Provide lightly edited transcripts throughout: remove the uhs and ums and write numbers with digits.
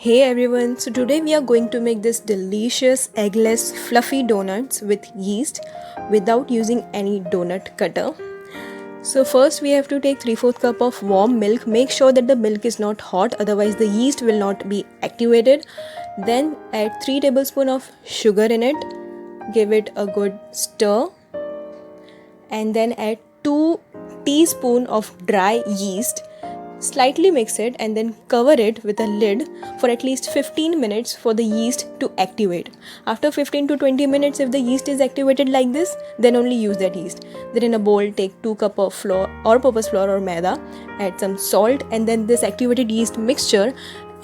Hey everyone, so today we are going to make this delicious eggless fluffy donuts with yeast without using any donut cutter. So first we have to take 3/4 cup of warm milk. Make sure that the milk is not hot, otherwise the yeast will not be activated. Then add 3 tablespoons of sugar in it. Give it a good stir and then add 2 teaspoons of dry yeast. Slightly mix it and then cover it with a lid for at least 15 minutes for the yeast to activate. After 15 to 20 minutes, if the yeast is activated like this, then only use that yeast. Then in a bowl, take 2 cup of flour, all-purpose flour or maida, add some salt and then this activated yeast mixture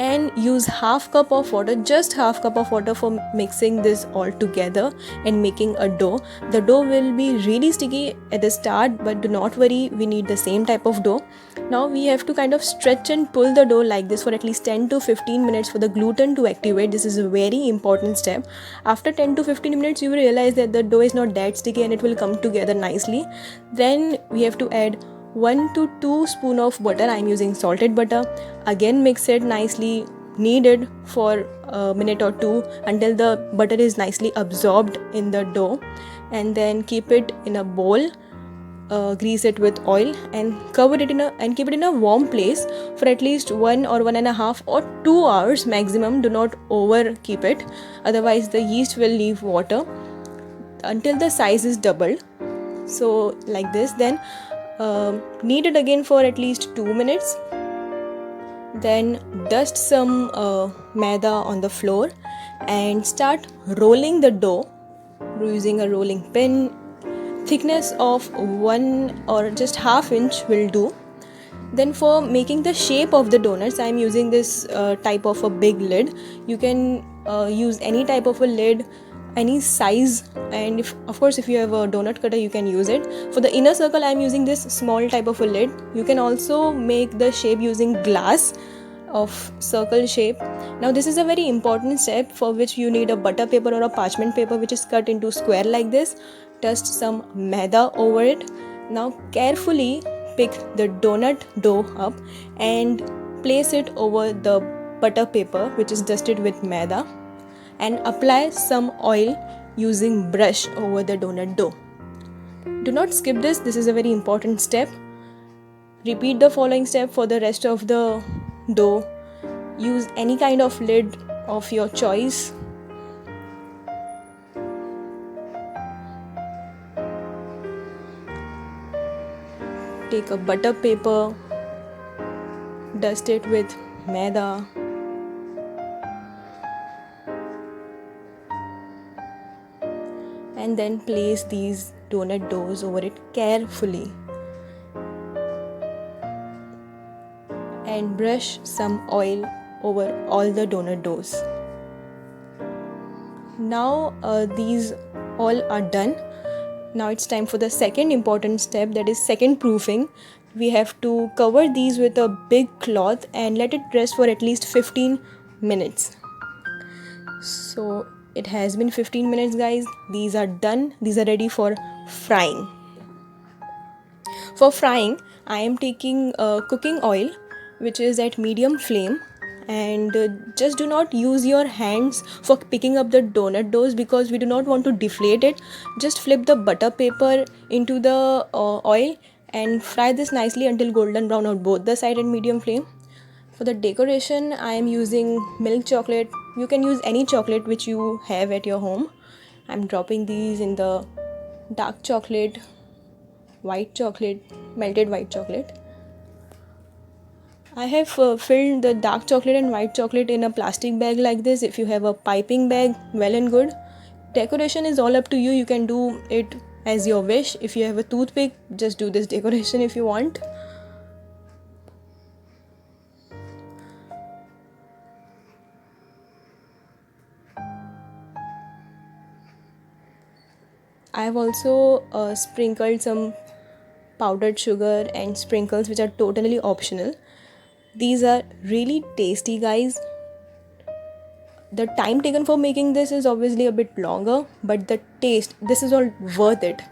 and use half cup of water, just half cup of water for mixing this all together and making a dough. The dough will be really sticky at the start, but do not worry, we need the same type of dough. Now we have to kind of stretch and pull the dough like this for at least 10 to 15 minutes for the gluten to activate. This is a very important step. After 10 to 15 minutes you will realize that the dough is not that sticky and it will come together nicely. Then we have to add 1 to 2 spoon of butter. I am using salted butter. Again mix it nicely, knead it for a minute or two until the butter is nicely absorbed in the dough, and then keep it in a bowl. Grease it with oil and cover it and keep it in a warm place for at least 1 or 1.5 or 2 hours maximum. Do not over keep it, otherwise the yeast will leave water, until the size is doubled. So like this. Then knead it again for at least 2 minutes. Then dust some maida on the floor and start rolling the dough using a rolling pin. Thickness of 1 or just half inch will do. Then for making the shape of the donuts, I am using this type of a big lid. You can use any type of a lid, any size, and if you have a donut cutter you can use it. For the inner circle I am using this small type of a lid. You can also make the shape using glass of circle shape. Now this is a very important step for which you need a butter paper or a parchment paper which is cut into square like this. Dust some maida over it. Now carefully pick the donut dough up and place it over the butter paper which is dusted with maida, and apply some oil using brush over the donut dough. Do not skip this. This is a very important step. Repeat the following step for the rest of the dough. Use any kind of lid of your choice. Take a butter paper, dust it with maida, and then place these donut doughs over it carefully and brush some oil over all the donut doughs. Now these all are done. Now it's time for the second important step, that is second proofing. We have to cover these with a big cloth and let it rest for at least 15 minutes. So it has been 15 minutes guys. These are done. These are ready for frying. For frying I am taking cooking oil which is at medium flame, and just do not use your hands for picking up the donut doughs because we do not want to deflate it. Just flip the butter paper into the oil and fry this nicely until golden brown on both the side at medium flame. For the decoration I am using milk chocolate. You can use any chocolate which you have at your home. I'm dropping these in the dark chocolate, white chocolate, melted white chocolate. I have filled the dark chocolate and white chocolate in a plastic bag like this. If you have a piping bag, well and good. Decoration is all up to you. You can do it as your wish. If you have a toothpick, just do this decoration if you want. I have also sprinkled some powdered sugar and sprinkles which are totally optional. These are really tasty guys. The time taken for making this is obviously a bit longer, but the taste, this is all worth it.